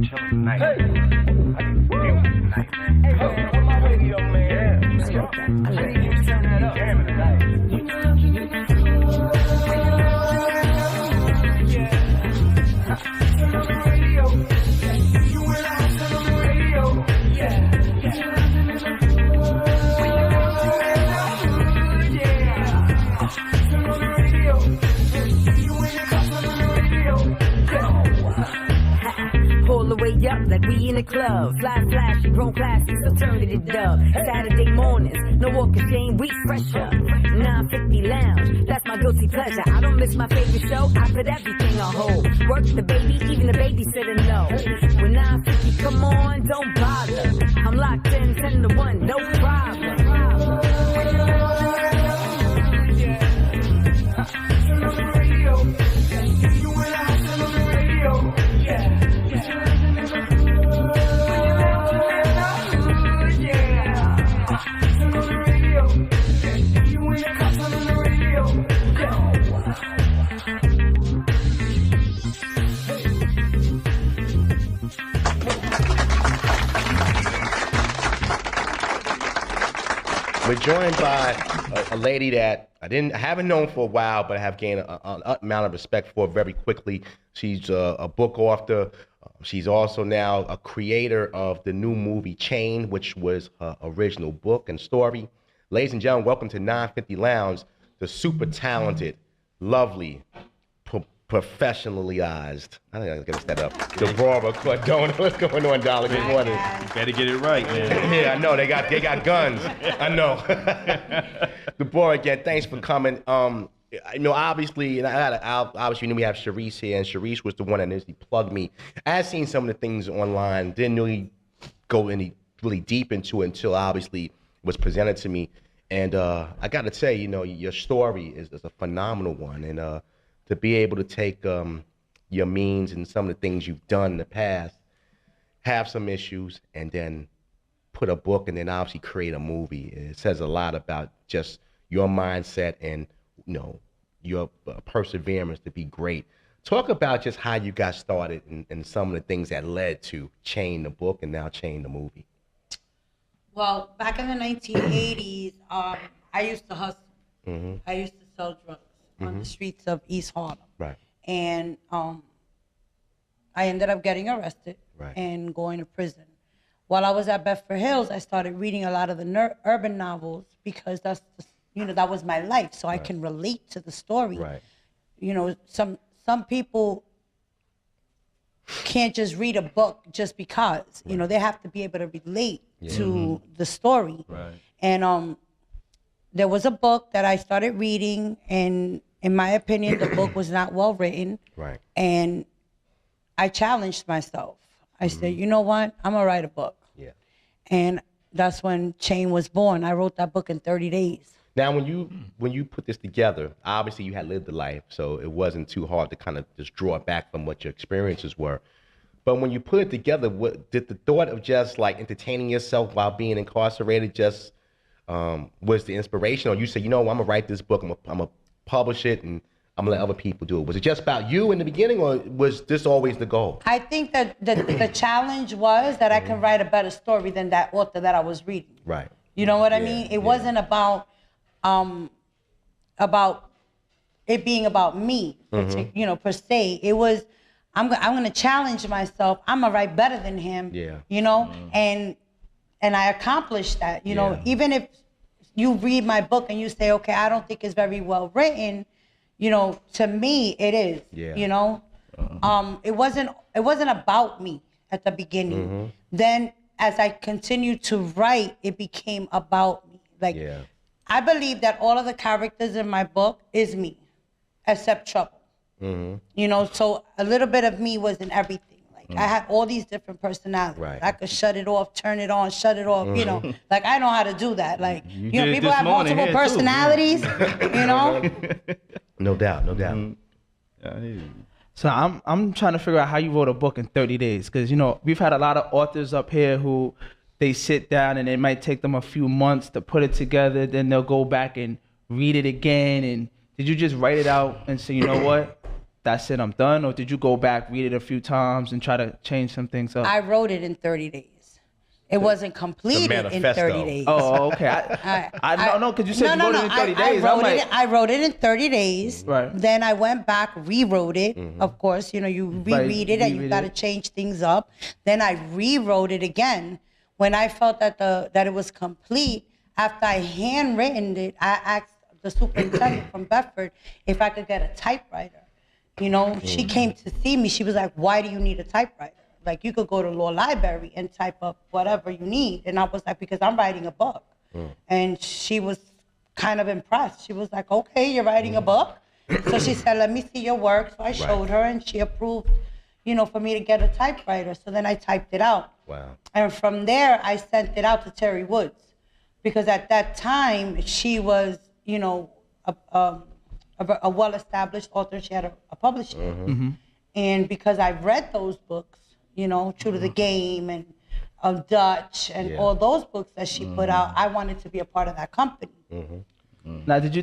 chilling tonight. Hey. I can feel it tonight, man. Hey, man, where my radio, man? I like you turn that up. Jamming tonight. Turn on the radio. You and I turn on the radio. Yeah. Turn on the radio. You and your cops on the radio. Pull the way up like we in the club. Fly flashy, grown classy, so turn it to dub. Saturday mornings, no walk of shame, we fresh up. 950 Lounge, that's my guilty pleasure. I don't miss my favorite show, I put everything on hold. Work the baby, even the babysitter no. When 950 come on, don't bother. I'm locked in 10 to 1, no problem. Turn on the radio. You and I turn on the radio. Yeah. Turn on the radio. You and your cops on the radio. We're joined by a lady that I haven't known for a while, but I have gained an amount of respect for very quickly. She's a book author. She's also now a creator of the new movie Chain, which was her original book and story. Ladies and gentlemen, welcome to 950 Lounge, the super talented, lovely, professionalized, I think I gotta step up, Deborah Cardona. What's going on, darling? Good morning. You better get it right, man. Yeah, I know, they got guns. I know. Deborah, again, thanks for coming. You know, obviously, and obviously, we have Sharice here, and Sharice was the one that initially plugged me. I had seen some of the things online, didn't really go really deep into it until obviously it was presented to me. And I got to say, you know, your story is a phenomenal one, and to be able to take your means and some of the things you've done in the past, have some issues, and then put a book, and then obviously create a movie. It says a lot about just your mindset and, you know, your perseverance to be great. Talk about just how you got started and some of the things that led to Chain the book and now Chain the movie. Well, back in the 1980s, I used to hustle. Mm-hmm. I used to sell drugs on the streets of East Harlem. Right. And I ended up getting arrested Right. and going to prison. While I was at Bedford Hills, I started reading a lot of the urban novels because that's that was my life, so I can relate to the story. Right. You know, some people can't just read a book just because. Right. You know, they have to be able to relate to the story. Right. And there was a book that I started reading, and in my opinion, the book was not well written. Right. And I challenged myself. I said, you know what? I'm gonna write a book. Yeah. And that's when Chain was born. I wrote that book in 30 days. Now, when you put this together, obviously you had lived the life, so it wasn't too hard to kind of just draw it back from what your experiences were. But when you put it together, what did the thought of just like entertaining yourself while being incarcerated just was the inspiration, or you said, you know, I'm gonna write this book, I'm gonna publish it, and I'm gonna let other people do it? Was it just about you in the beginning, or was this always the goal? I think that the challenge was that I can write a better story than that author that I was reading. Right. You know what I mean? It wasn't about it being about me, you know, per se. It was, I'm gonna challenge myself. I'm gonna write better than him. Yeah. You know, and I accomplished that. You know, even if you read my book and you say, okay, I don't think it's very well written, you know, to me it is. Yeah. You know, it wasn't about me at the beginning. Then as I continued to write, it became about me. Like, I believe that all of the characters in my book is me, except Trouble. You know, so a little bit of me was in everything. Like, I had all these different personalities. Right. I could shut it off, turn it on, shut it off, you know. Like, I know how to do that. Like, you know, people have multiple personalities, you know. No doubt, no doubt. So I'm trying to figure out how you wrote a book in 30 days. Because, you know, we've had a lot of authors up here who they sit down and it might take them a few months to put it together. Then they'll go back and read it again. And did you just write it out and say, you know what? that's it, I'm done? Or did you go back, read it a few times, and try to change some things up? I wrote it in 30 days. It wasn't completed in 30 days. Oh, okay. I know, because you said you wrote it in 30 days. I wrote it in 30 days. Right. Then I went back, rewrote it. Of course, you know, you reread it and you got to change things up. Then I rewrote it again. When I felt that it was complete, after I handwritten it, I asked the superintendent from Bedford if I could get a typewriter. You know, she came to see me. She was like, "Why do you need a typewriter? Like, you could go to law library and type up whatever you need." And I was like, "Because I'm writing a book." And she was kind of impressed. She was like, "Okay, you're writing a book?" So she said, "Let me see your work." So I showed her, and she approved, you know, for me to get a typewriter. So then I typed it out. Wow. And from there, I sent it out to Terry Woods. Because at that time, she was, you know, a well-established author. She had a publishing. And because I read those books, you know, True to the Game and Dutch and all those books that she put out, I wanted to be a part of that company. Now, did you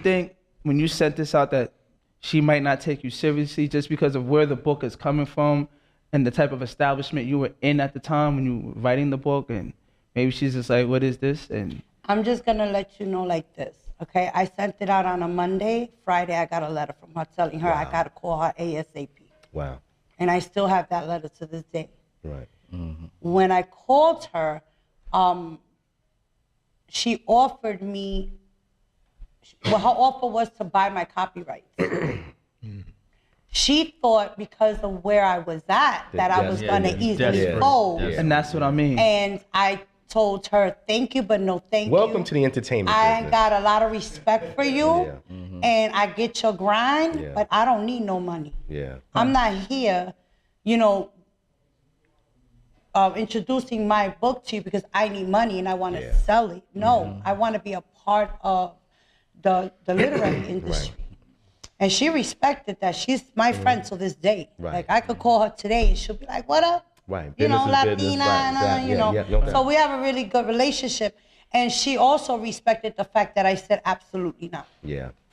think when you sent this out that she might not take you seriously just because of where the book is coming from and the type of establishment you were in at the time when you were writing the book, and maybe she's just like, what is this? And I'm just going to let you know like this, okay? I sent it out on a Monday. Friday, I got a letter from her telling her I got to call her ASAP. Wow. And I still have that letter to this day. Right. When I called her, she offered me, well, her offer was to buy my copyrights. She thought because of where I was at that I was going to easily fold. And that's what I mean. And I told her, thank you, but no thank you. Welcome to the entertainment I business. got a lot of respect for you, and I get your grind, but I don't need no money. I'm not here, you know, introducing my book to you because I need money and I want to sell it. No, I want to be a part of the literary industry. And she respected that. She's my friend to this day. Like, I could call her today and she'll be like, what up? You know, Latina, you know. So we have a really good relationship. And she also respected the fact that I said absolutely not.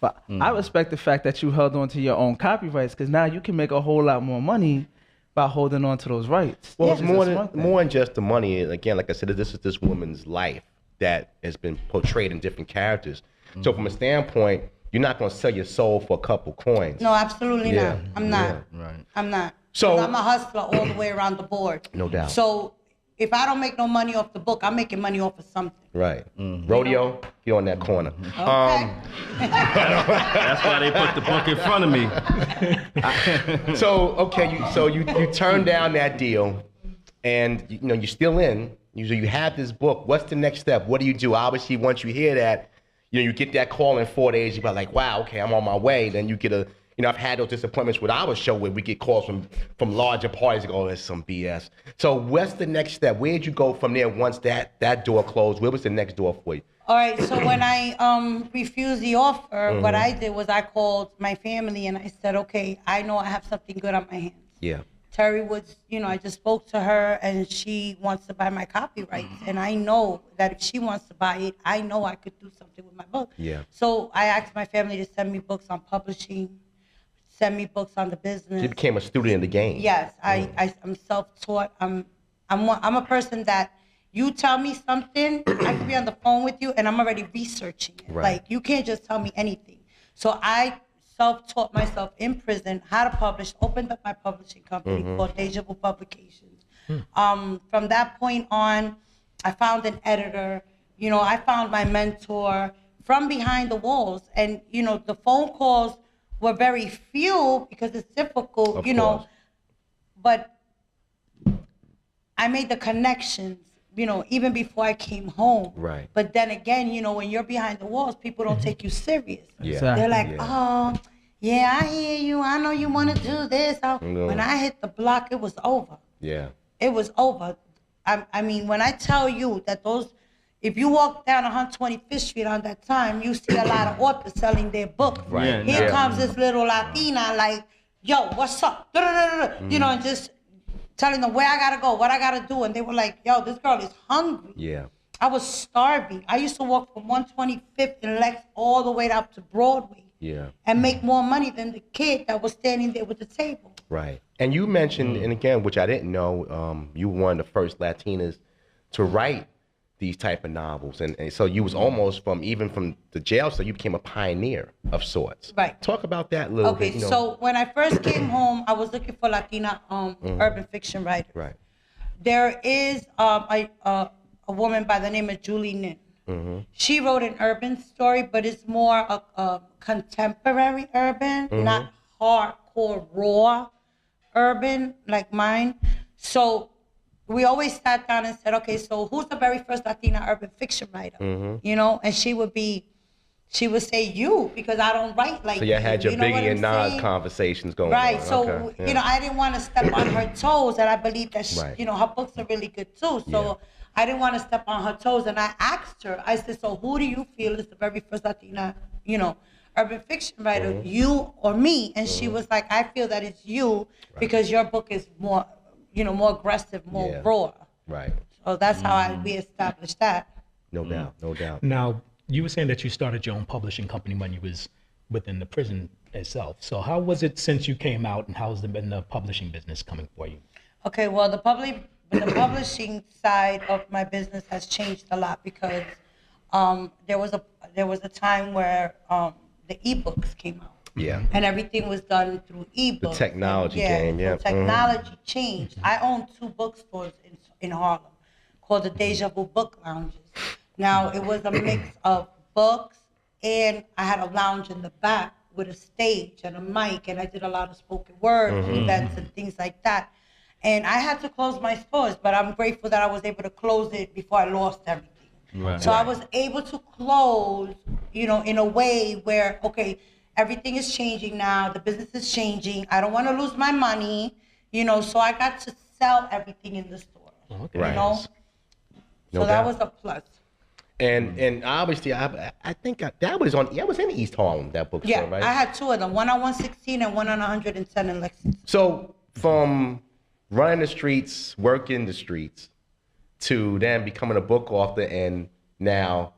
But I respect the fact that you held on to your own copyrights, because now you can make a whole lot more money by holding on to those rights. Well, it's more than just the money. Again, like I said, this is this woman's life that has been portrayed in different characters. So from a standpoint, you're not going to sell your soul for a couple coins. No, absolutely not. I'm not. I'm not. So I'm a hustler all the way around the board. No doubt. So if I don't make no money off the book, I'm making money off of something. Right. Rodeo, get on that corner. Okay. That's why they put the book in front of me. So you turned down that deal, and you know you're still in. You have this book. What's the next step? What do you do? Obviously, once you hear that, you know you get that call in 4 days. You're like, wow, okay, I'm on my way. Then you get a. You know, I've had those disappointments with our show where we get calls from larger parties. Go, oh, that's some BS. So what's the next step? Where'd you go from there once that door closed? Where was the next door for you? All right, so when I refused the offer, what I did was I called my family and I said, okay, I know I have something good on my hands. Yeah. Terry Woods, you know, I just spoke to her and she wants to buy my copyrights. And I know that if she wants to buy it, I know I could do something with my book. Yeah. So I asked my family to send me books on publishing, send me books on the business. You became a student in the game. Yes, I'm self-taught. I'm a person that you tell me something, I could be on the phone with you and I'm already researching it. Right. Like, you can't just tell me anything. So I self-taught myself in prison how to publish, opened up my publishing company called Deja Vu Publications. From that point on, I found an editor. You know, I found my mentor from behind the walls. And, you know, the phone calls were very few because it's difficult, Of you know, course. but I made the connections, you know, even before I came home. Right. But then again, you know, when you're behind the walls, people don't take you serious. Yeah. Exactly. They're like, oh, yeah, I hear you. I know you want to do this. No. When I hit the block, it was over. Yeah. It was over. I mean, when I tell you that if you walk down 125th Street on that time, you see a lot of authors selling their books. Right. Yeah, Here yeah. comes this little Latina like, yo, what's up? You know, and just telling them where I gotta go, what I gotta do. And they were like, yo, this girl is hungry. Yeah. I was starving. I used to walk from 125th and Lex all the way up to Broadway and make more money than the kid that was standing there with the table. Right. And you mentioned, and again, which I didn't know, you were one of the first Latinas to write these type of novels. And so you was almost even from the jail, so you became a pioneer of sorts. Right. Talk about that a little bit. Okay, so when I first came home, I was looking for Latina urban fiction writers. Right. There is a woman by the name of Julie Nin. She wrote an urban story, but it's more a contemporary urban, not hardcore raw urban like mine. So we always sat down and said, okay, so who's the very first Latina urban fiction writer? You know, and she would say you, because I don't write like so you had your know Biggie what and I'm Nas saying? conversations going Right. on. So, Okay, you know, I didn't want to step on her toes, and I believe that, Right. you know, her books are really good too. So I didn't want to step on her toes, and I asked her, I said, so who do you feel is the very first Latina, you know, urban fiction writer, you or me? And she was like, I feel that it's you because your book is more, you know, more aggressive, more raw. Right. So that's how we established that. No doubt. No doubt. Now, you were saying that you started your own publishing company when you was within the prison itself. So how was it since you came out, and how's been the publishing business coming for you? Okay, well, the publishing side of my business has changed a lot because there was a time where the ebooks came out. Yeah. And everything was done through ebooks. The technology game, yeah. So technology changed. I own 2 bookstores in Harlem called the Deja Vu Book Lounges. Now, it was a mix of books, and I had a lounge in the back with a stage and a mic, and I did a lot of spoken word events and things like that. And I had to close my stores, but I'm grateful that I was able to close it before I lost everything. Right. So I was able to close, you know, in a way where, okay, everything is changing now. The business is changing. I don't want to lose my money, you know, so I got to sell everything in the store. Okay. Right. You know? No So that doubt. was a plus. And obviously, I think that was in East Harlem, that bookstore, Yeah, right? I had 2 of them, one on 116 and one on 110 in Lexington. So from running the streets, working the streets, to then becoming a book author and now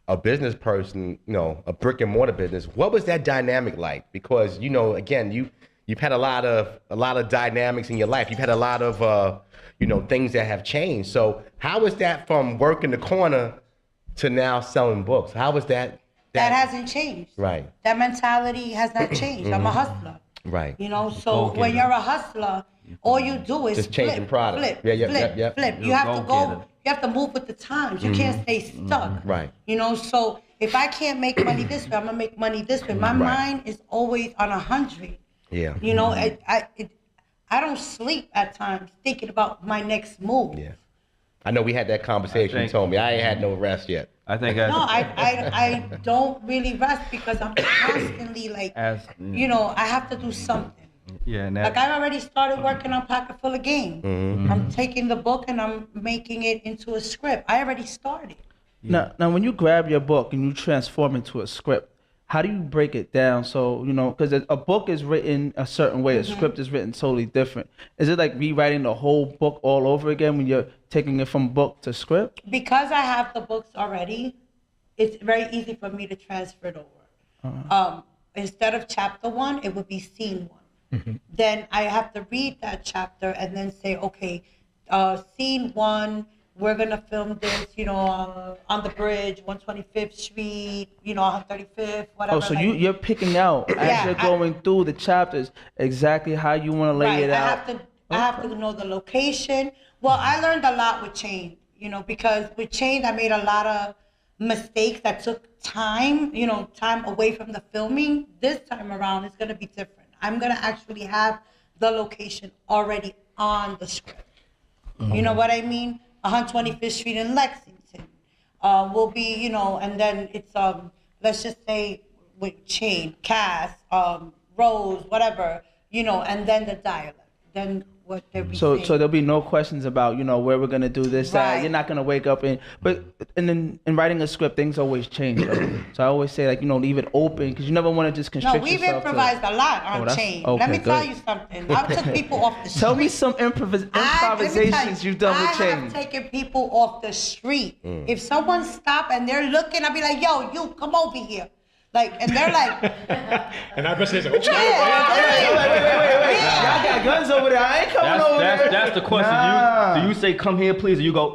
a business person, you know, a brick and mortar business, what was that dynamic like? Because, you know, again, you've had a lot of dynamics in your life. You've had a lot of you know, things that have changed. So how was that from working the corner to now selling books? How was that? That hasn't changed. Right. That mentality has not changed. I'm a hustler. Right. You know, so when you're a hustler, all you do is Just changing product. flip, Yeah. flip. You You're have to a go. go-getter. You have to move with the times. You can't stay stuck. Right. You know, so if I can't make money this way, I'm gonna make money this way. My mind is always on 100. Yeah. You know, I don't sleep at times thinking about my next move. Yeah. I know we had that conversation. You think- told me I ain't had no rest yet. I think as No, I don't really rest because I'm constantly like, As- you know, I have to do something. yeah, and Like that, I already started working on Pocket Full of Game. I'm taking the book and I'm making it into a script. I already started. Now, when you grab your book and you transform it into a script, how do you break it down? So, you know, because a book is written a certain way, a script is written totally different. Is it like rewriting the whole book all over again when you're taking it from book to script? Because I have the books already, it's very easy for me to transfer it over. Instead of chapter 1, it would be scene 1. Then I have to read that chapter and then say, okay, scene 1, we're going to film this, you know, on the bridge, 125th Street, you know, 135th, whatever. Oh, so like- you're picking out as you're going through the chapters exactly how you want to lay it out. I have to know the location. Well, I learned a lot with Chain, you know, because with Chain, I made a lot of mistakes that took time, you know, time away from the filming. This time around, it's going to be different. I'm going to actually have the location already on the script. You know what I mean? 125th Street in Lexington will be, you know, and then it's, let's just say with Chain, Cass, Rose, whatever, you know, and then the dialect. Then what they'll be So saying. there'll be no questions about, you know, where we're gonna do this. Right. You're not gonna wake up but in writing a script, things always change. Right? So I always say, like, you know, leave it open because you never want to just No, constrict we've yourself. improvised a lot on that's- Chain. okay, Let me tell good. you something. I took people off the street. Tell me some Let me tell improvisations you've done with I Chain. have taken people off the street. If someone stop and they're looking, I'll be like, yo, you, come over here. Like, and they're like, And I guess it's like, okay. Y'all got guns over there. I ain't coming over there. That's the question. Nah. Do you say come here, please, or you go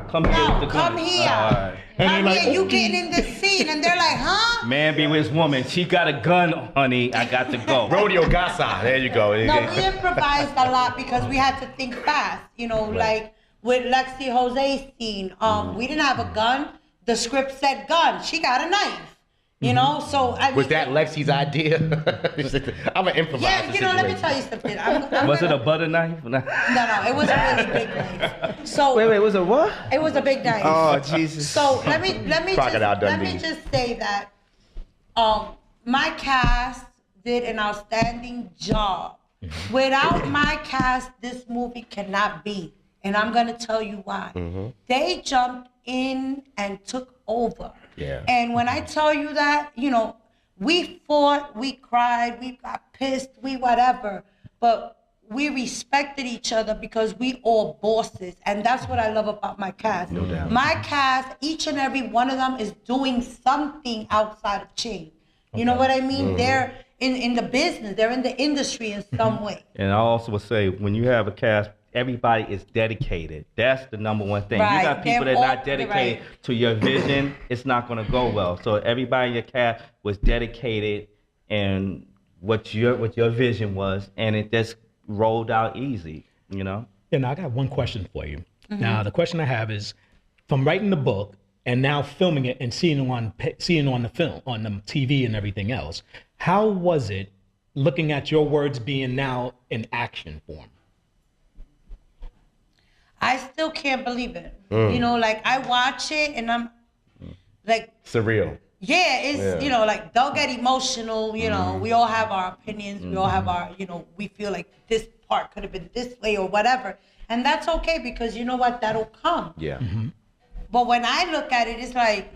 come here with the no, gun? come here. All right. Come like, here, you getting in the scene. And they're like, huh? Man be with his woman. She got a gun, honey. I got to go. Rodeo Gasa. There you go. No, we improvised a lot because we had to think fast. You know, like with Lexi Jose's scene, we didn't have a gun. The script said gun. She got a knife. You know, so I Was that Lexi's idea? I'm an improviser. Yeah, you know, let me tell you something. Was it a butter knife? No, it was a really big knife. So Wait, was it what? it was a big knife. Oh, Jesus. So let me Crocodile let me Dundee. just say that my cast did an outstanding job. Without my cast, this movie cannot be, and I'm gonna tell you why. They jumped in and took over. Yeah. And when I tell you that, you know, we fought, we cried, we got pissed, we whatever, but we respected each other because we all bosses, and that's what I love about my cast. No doubt. My cast, each and every one of them is doing something outside of Chain. You know what I mean? They're in the business, they're in the industry in some way. And I also would say, when you have a cast, everybody is dedicated. That's the number one thing. Right. You got people They're that are all- not dedicated right. to your vision, it's not going to go well. So everybody in your cast was dedicated and what your vision was, and it just rolled out easy, you know? Yeah, now I got one question for you. Now, the question I have is, from writing the book and now filming it and seeing it on the film, on the TV and everything else, how was it looking at your words being now in action form? I still can't believe it. You know, like I watch it and I'm like, Surreal. yeah, it's, Yeah. you know, like they'll get emotional, you know, we all have our opinions, we all have our, you know, we feel like this part could have been this way or whatever. And that's okay because you know what, that'll come. Yeah. But when I look at it, it's like,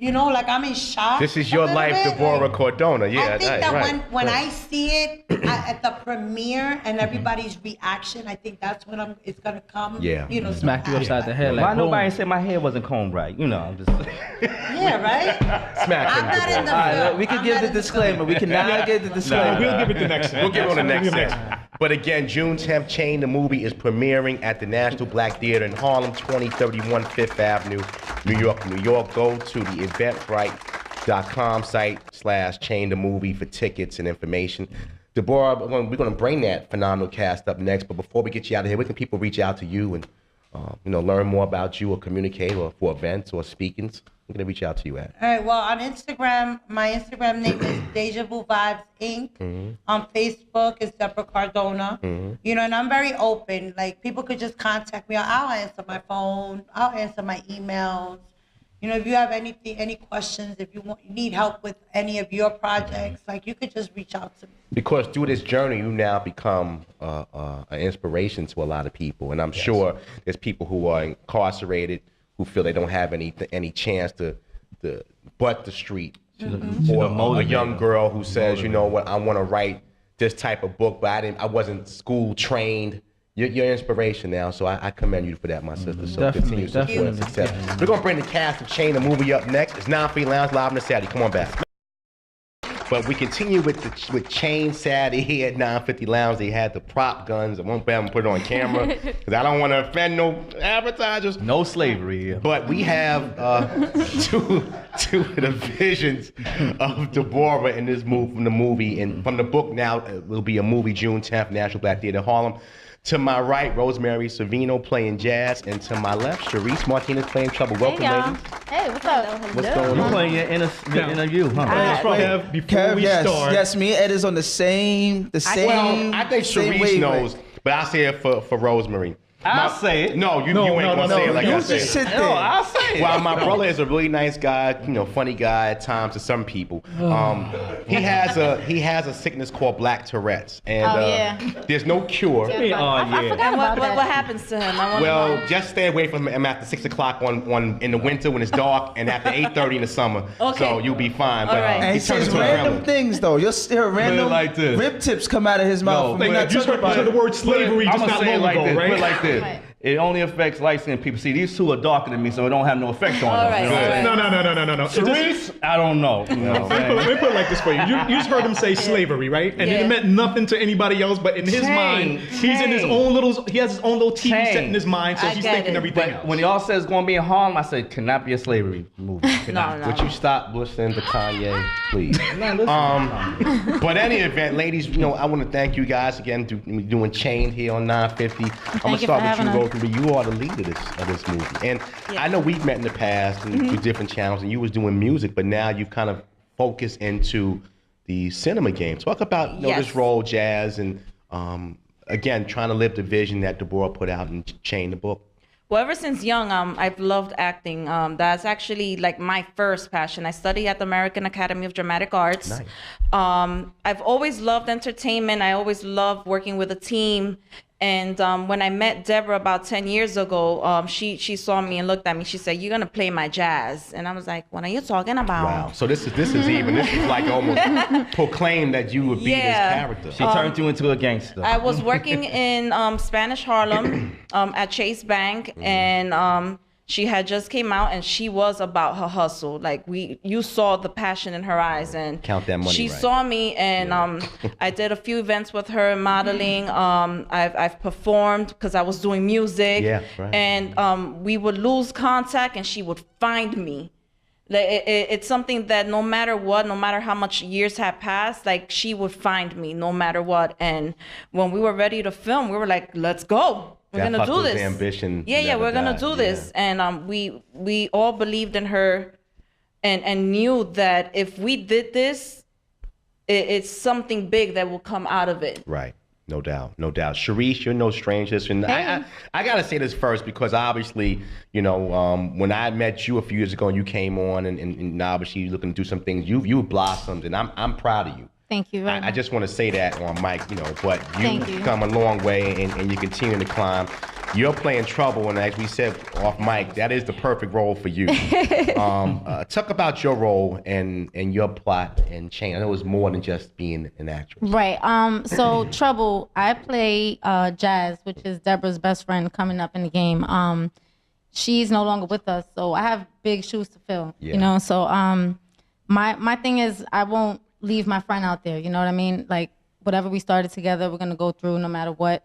you know, like I'm in shock. This is a your little life, bit. Deborah Cardona. Yeah, I think right, that right. when I see it at the premiere and everybody's reaction, I think that's when it's gonna come. Yeah. You know, Smack you some upside the action. head like Why nobody boom. said my hair wasn't combed right? You know, I'm just... Yeah, right. Smack I'm him, not in the Deborah. All right, film. we can I'm give not the in the disclaimer. film. We cannot give the disclaimer. We'll give it the next We'll get on the next We'll give it set. But again, June 10th, Chain, the movie is premiering at the National Black Theater in Harlem, 2031 Fifth Avenue, New York, New York. Go to the eventbrite.com site/Chain the movie for tickets and information. Deborah, we're going to bring that phenomenal cast up next. But before we get you out of here, where can people reach out to you and learn more about you or communicate or for events or speakings? We're going to reach out to you at. All right. Well, on Instagram, my Instagram name is Deja Vu Vibes Inc. On Facebook, it's Deborah Cardona. You know, and I'm very open. Like people could just contact me. I'll answer my phone. I'll answer my emails. You know, if you have any questions, if you need help with any of your projects, like you could just reach out to me. Because through this journey, you now become an inspiration to a lot of people. And I'm sure there's people who are incarcerated who feel they don't have any chance to butt the street. Or a young girl who says, you know what, I want to write this type of book, but I wasn't school trained. You're inspiration now, so I commend you for that, my sister. So Definitely, continue support and definitely. success. We're going to bring the cast of Chain the movie up next. It's 9 Lounge live on the Saturday. Come on back. But we continue with Chain Saturday here at 950 Lounge. They had the prop guns. I won't be able to put it on camera because I don't want to offend no advertisers. No slavery here. But we have two of the visions of Deborah in this move from the movie. And from the book now, it will be a movie June 10th, National Black Theater in Harlem. To my right, Rosemary Savino playing jazz. And to my left, Sharice Martinez playing trouble. Welcome, Hey, y'all. ladies. Hey, what's up? What's going You on? playing your inner you, huh? Kev, before Kev, we yes, start, yes, me and Ed is on the same. Well, I think same Sharice wavelength. knows, but I'll say it for Rosemary. I'll say it. No, you ain't gonna say it like you I just said. sit there. No, I'll say it. Well, my brother is a really nice guy, funny guy at times to some people. He has a sickness called Black Tourette's, and yeah. there's no cure. Oh, yeah. And what happens to him? I wanna Well, know. just stay away from him after 6 o'clock on in the winter when it's dark, and after 8:30 in the summer. Okay. So you'll be fine. All But right. And he he turns says into a random gremlin. things though. You'll hear random like this. rib tips come out of his mouth. No, when we're but not you just talking heard about the it. word slavery just I'ma not say it long like ago, this. right? Put it like this. Right. it only affects light-skinned people. See, these two are darker than me, so it don't have no effect on All them. right. No. Cerise, I don't know. You know what I'm Let saying? me put it like this for you. You just heard him say slavery, right? And Yeah. it meant nothing to anybody else, but in his mind, he's in his own little. He has his own little TV set in his mind, so I he's get thinking it. everything But else. when y'all said it's gonna be in Harlem, I said, cannot be a slavery movie. No. Would you stop listening to Kanye, please? Man, listen. But in any event, ladies, I want to thank you guys again doing Chained here on 950. I'm gonna you start for with you, having Rosemary. You are the lead of this movie, and I know we've met in the past and through different channels, and you was doing music, but now you've kind of focused into the cinema game. Talk about Yes. this role, Jazz, and again trying to live the vision that Deborah put out in Chained the book. Well, ever since young, I've loved acting. That's actually like my first passion. I studied at the American Academy of Dramatic Arts. Nice. I've always loved entertainment. I always loved working with a team. And when I met Deborah about 10 years ago, she saw me and looked at me. She said, "You're gonna play my jazz," and I was like, "What are you talking about?" Wow. So this is like almost proclaimed that you would be this character. She turned you into a gangster. I was working in Spanish Harlem at Chase Bank, and she had just came out, and she was about her hustle. Like you saw the passion in her eyes, and Count that money she right. saw me, and I did a few events with her modeling. I've performed because I was doing music, Yeah, right. and we would lose contact, and she would find me. Like it's something that no matter what, no matter how much years had passed, like she would find me no matter what. And when we were ready to film, we were like, "Let's go. We're That gonna do hustler's this." ambition Yeah, never we're gonna died. do this. And we all believed in her, and knew that if we did this, it's something big that will come out of it. Right. No doubt. Sharice, you're no stranger. And I got to say this first because obviously, when I met you a few years ago and you came on and obviously you're looking to do some things, you blossomed, and I'm proud of you. Thank you very much. I just want to say that on mic, but Thank you've you. come a long way and you continue to climb. You're playing Trouble, and as we said off mic, that is the perfect role for you. Talk about your role and your plot and Chain. I know it was more than just being an actress. Right. So Trouble, I play Jazz, which is Deborah's best friend coming up in the game. She's no longer with us, so I have big shoes to fill. Yeah. So my thing is I won't leave my friend out there. You know what I mean? Like whatever we started together, we're gonna go through no matter what.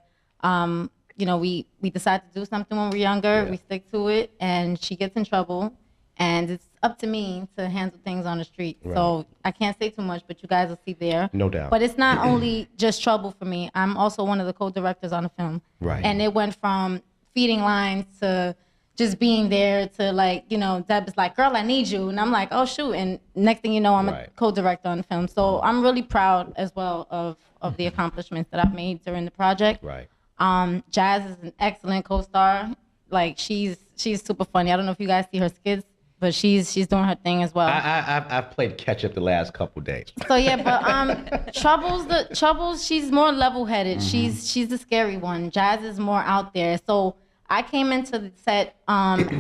We decide to do something when we're younger. Yeah. We stick to it, and she gets in trouble, and it's up to me to handle things on the street. Right. So I can't say too much, but you guys will see there. No doubt. But it's not only just Trouble for me. I'm also one of the co-directors on the film. Right. And it went from feeding lines to just being there to Deb is like, "Girl, I need you," and I'm like, "Oh shoot!" And next thing you know, I'm Right. a co-director on the film. So I'm really proud as well of the accomplishments that I've made during the project. Right. Jazz is an excellent co-star. Like she's super funny. I don't know if you guys see her skits, but she's doing her thing as well. I've played catch up the last couple days. So yeah, but Troubles, she's more level-headed. She's the scary one. Jazz is more out there. So I came into the set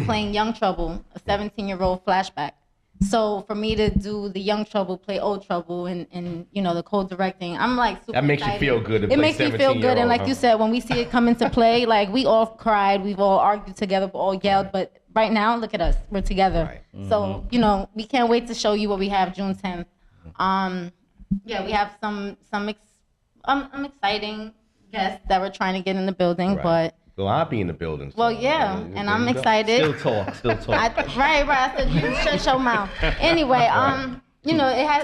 playing Young Trouble, a 17-year-old flashback. So for me to do the Young Trouble, play Old Trouble, and the co-directing, I'm like super That makes you excited. feel good to It play makes me feel good, and like 17-year-old, you said, when we see it come into play, like we all cried, we've all argued together, we all yelled, but right now, look at us, we're together. Right. So we can't wait to show you what we have June 10th. We have some exciting guests that we're trying to get in the building, Right. but. Well, I'll be in the building. So, Well, yeah, and there I'm you go. excited. Still talk. Right. I said you shut your mouth. Anyway, I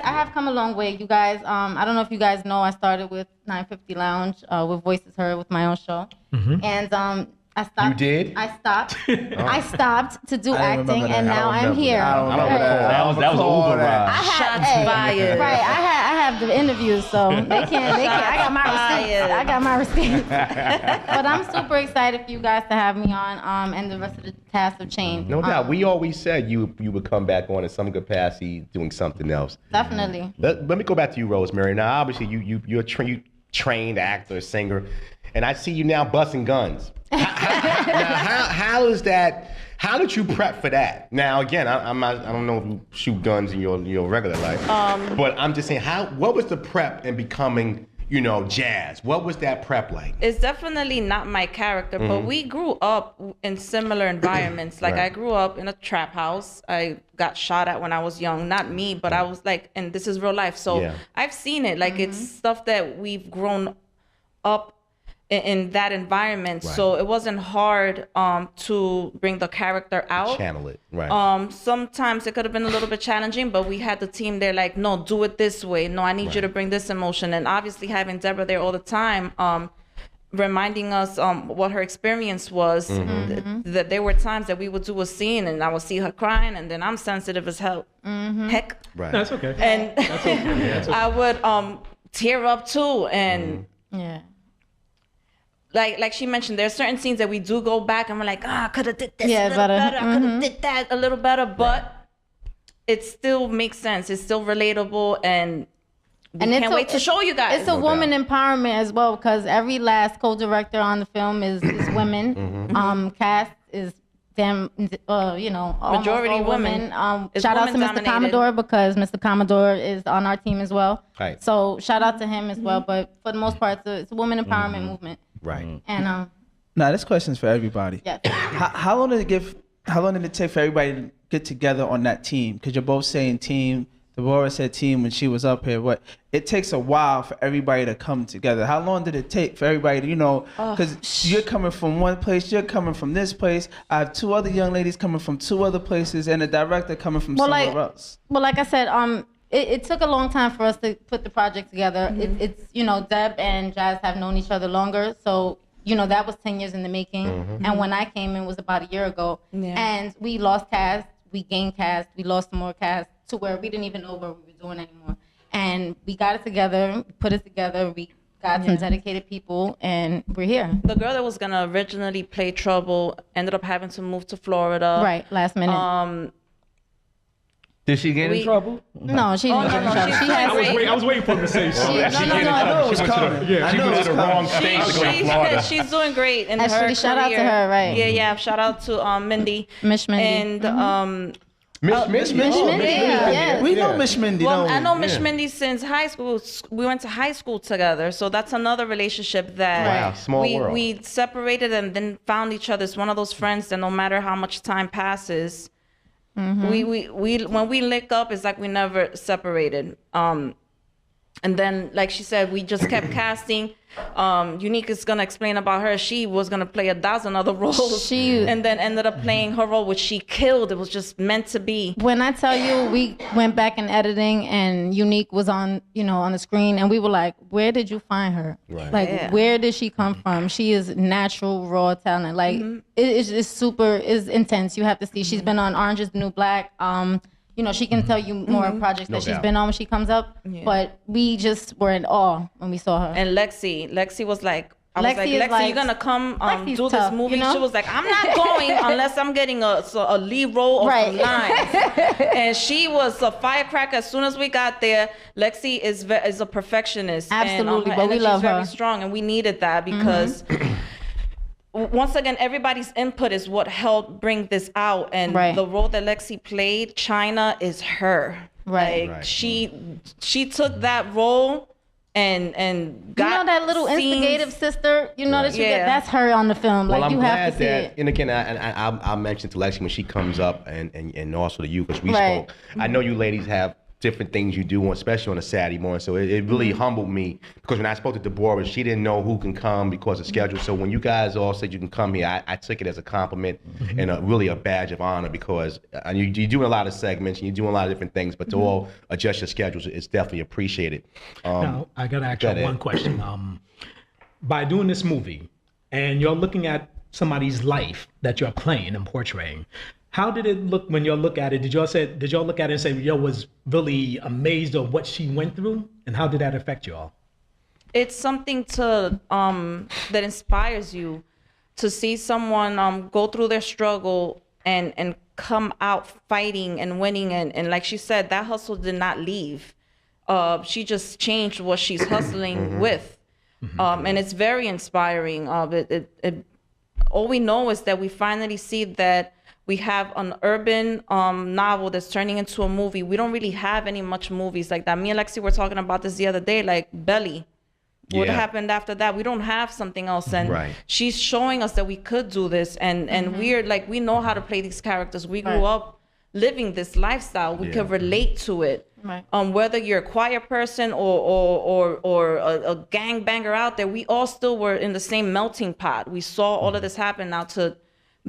have come a long way, you guys. I don't know if you guys know, I started with 950 Lounge with Voices Heard with my own show, and I stopped. You did? I stopped. I stopped to do I don't acting, remember that. and now I'm here. I don't remember Right. that. That was an Uber ride. I have, Shots fired. Right, I have the interviews, so they can't. I got my receipts. I got my receipts. But I'm super excited for you guys to have me on, and the rest of the cast of Chain. No doubt. We always said you would come back on in some capacity doing something else. Definitely. Let me go back to you, Rosemary. Now, obviously, you're a trained actor, singer, and I see you now busting guns. How is that? How did you prep for that? Now, again, I don't know if you shoot guns in your regular life, but I'm just saying, what was the prep in becoming, you know, Jazz? What was that prep like? It's definitely not my character, but we grew up in similar environments. Like, Right. I grew up in a trap house. I got shot at when I was young. Not me, but I was like, and this is real life. So Yeah. I've seen it. Like, it's stuff that we've grown up in that environment. Right. So it wasn't hard to bring the character out. Channel it, right? Sometimes it could have been a little bit challenging, but we had the team there like, no, do it this way. No, I need you to bring this emotion. And obviously having Deborah there all the time, reminding us what her experience was, that there were times that we would do a scene and I would see her crying, and then I'm sensitive as hell. Heck. Right. That's okay. And I would tear up too. And Yeah. like she mentioned, there are certain scenes that we do go back and we're like, I could have did this Yeah, a little better. better. I could have did that a little better, but it still makes sense. It's still relatable, and we can't wait to show you guys. It's a woman empowerment as well, because every last co-director on the film is women. Cast is damn, you know, almost Majority all women. It's Shout out to Mr. woman-dominated. Commodore, because Mr. Commodore is on our team as well. Right. So shout out to him as well. But for the most part, it's a woman empowerment movement. Right. And Now this question's for everybody. yeah. How long did it take for everybody to get together on that team? Because you're both saying team. Deborah said team when she was up here. What it takes a while for everybody to come together. How long did it take for everybody to, you know, because you're coming from one place, you're coming from this place. I have two other young ladies coming from two other places, and a director coming from somewhere else. Well, like I said, it took a long time for us to put the project together. It's, you know, Deb and Jazz have known each other longer, so you know that was 10 years in the making. And when I came in was about a year ago. And we lost cast, we gained cast, we lost more cast, to where we didn't even know what we were doing anymore. And we got it together, put it together, we got some dedicated people, and we're here. The girl that was gonna originally play Trouble ended up having to move to Florida. Right, last minute. Did she get in trouble? No, she didn't get in trouble. She has I was waiting for him to say something. I know it was coming. Yeah, She went to the wrong state to go to Florida. She's doing great in Actually, her shout out to career. her, right. Yeah. Shout out to Mindy. Miss Mindy. And Miss Mindy. Yeah. We know Miss Mindy. well, don't we? I know Miss Mindy since high school. We went to high school together, so that's another relationship that Wow, small world. we separated and then found each other. It's one of those friends that no matter how much time passes, we when we link up, it's like we never separated. And then, like she said, we just kept casting. Unique is gonna explain about her. She was gonna play 1,000 other roles, and then ended up playing her role, which she killed. It was just meant to be. When I tell you, we went back in editing and Unique was on, you know, on the screen, and we were like, where did you find her? Right. Like, where did she come from? She is natural, raw talent. Like, it's super, it's intense. You have to see. She's been on Orange is the New Black. You know, she can tell you more projects that she's been on when she comes up. But we just were in awe when we saw her. And Lexi was like, I was like, is Lexi, like- you're gonna come Lexi's do tough, this movie? you know? She was like, I'm not going unless I'm getting a lead role or some lines. And she was a firecracker. As soon as we got there, Lexi is a perfectionist. Absolutely, and, but we energy's love her. very strong, and we needed that because. Once again, everybody's input is what helped bring this out, and the role that Lexi played, China, is her. Like she took that role and got, you know, that little instigative sister, you know, that you get, that's her on the film. Well, like, I'm you glad have to see that, it. and again, I'll mention to Lexi when she comes up, and also to you, because we Right. spoke. I know you ladies have different things you do, especially on a Saturday morning. So it really humbled me, because when I spoke to Deborah, she didn't know who can come because of schedule. So when you guys all said you can come here, I took it as a compliment and really a badge of honor, because you're doing a lot of segments and you're doing a lot of different things, but to all adjust your schedules is definitely appreciated. Now, I gotta ask you one question. By doing this movie, and you're looking at somebody's life that you're playing and portraying, how did it look when y'all look at it? Did y'all look at it and say, yo, was really amazed of what she went through? And how did that affect y'all? It's something to that inspires you to see someone go through their struggle and come out fighting and winning. And like she said, that hustle did not leave. She just changed what she's hustling with. And it's very inspiring. All we know is that we finally see that we have an urban novel that's turning into a movie. We don't really have any much movies like that. Me and Lexi were talking about this the other day, like Belly. What Yeah. happened after that? We don't have something else. And Right. she's showing us that we could do this. And we're like, we know how to play these characters. We grew up living this lifestyle. We could relate to it. Right. Whether you're a quiet person or a gangbanger out there, we all still were in the same melting pot. We saw all of this happen. Now to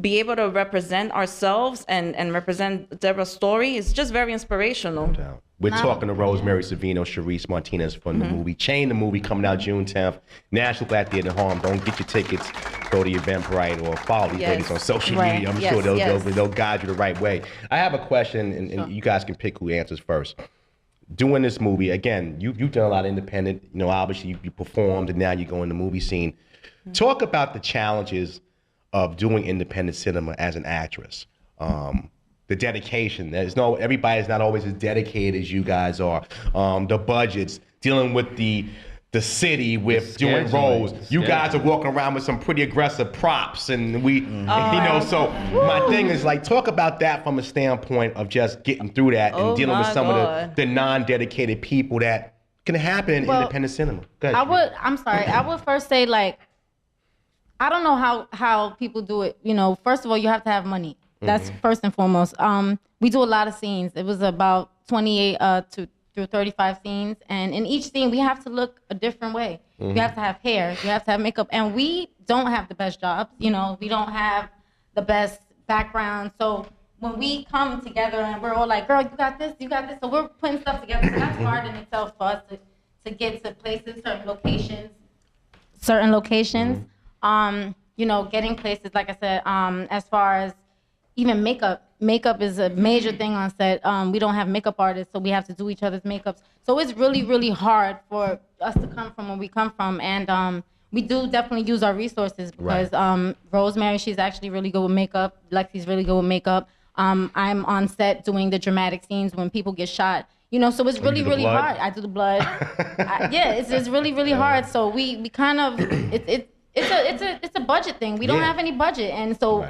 be able to represent ourselves and represent Deborah's story is just very inspirational. We're talking to Rosemary Savino, Sharice Martinez from the movie Chain, the movie coming out June 10th. National Black Theater Home. Don't get your tickets. Go to Eventbrite or follow these ladies on social media. I'm sure they'll guide you the right way. I have a question, and you guys can pick who answers first. Doing this movie, again, you've done a lot of independent, obviously you performed and now you go in the movie scene. Talk about the challenges of doing independent cinema as an actress. The dedication. Everybody's not always as dedicated as you guys are. The budgets, dealing with the city with doing roles. You guys are walking around with some pretty aggressive props, and so my thing is like, talk about that from a standpoint of just getting through that and dealing with some of the non-dedicated people that can happen in independent cinema. Go ahead, I would first say, like, I don't know how people do it. First of all, you have to have money. That's first and foremost. We do a lot of scenes. It was about 28 through 35 scenes, and in each scene we have to look a different way. You have to have hair, you have to have makeup, and we don't have the best jobs. We don't have the best background. So when we come together and we're all like, "Girl, you got this, you got this," so we're putting stuff together. So that's hard in itself for us to get to places, certain locations. Getting places, like I said, as far as even makeup is a major thing on set. We don't have makeup artists, so we have to do each other's makeups. So it's really, really hard for us to come from where we come from. And we do definitely use our resources because Rosemary, she's actually really good with makeup. Lexi's really good with makeup. I'm on set doing the dramatic scenes when people get shot. So it's really, really hard. I do the blood. It's really, really hard. So we kind of, it's a budget thing. We don't have any budget. And so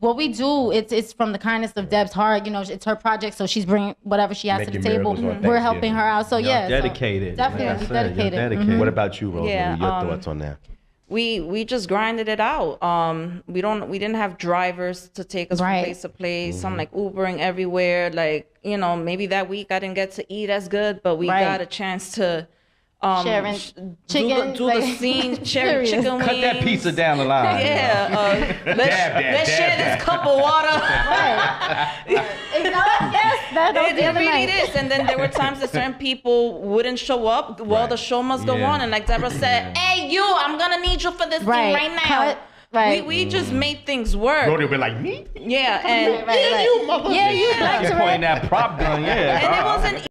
what we do, it's from the kindness of Deb's heart. It's her project, so she's bringing whatever she has to the table. We're helping her out. So dedicated. Definitely dedicated. What about you, Rosemary? Your thoughts on that? We just grinded it out. We didn't have drivers to take us from place to place. I'm like Ubering everywhere. Like, maybe that week I didn't get to eat as good, but we got a chance to sharing chicken, do the scene, share chicken wings. Cut that pizza down the line. Let's share this cup of water. It really is. And then there were times that certain people wouldn't show up. Well, the show must go on. And like Deborah said, "Hey, I'm gonna need you for this thing right now." We just made things work. Brody would be like, me? Yeah, and you mother. you like to pointing that prop gun, and it wasn't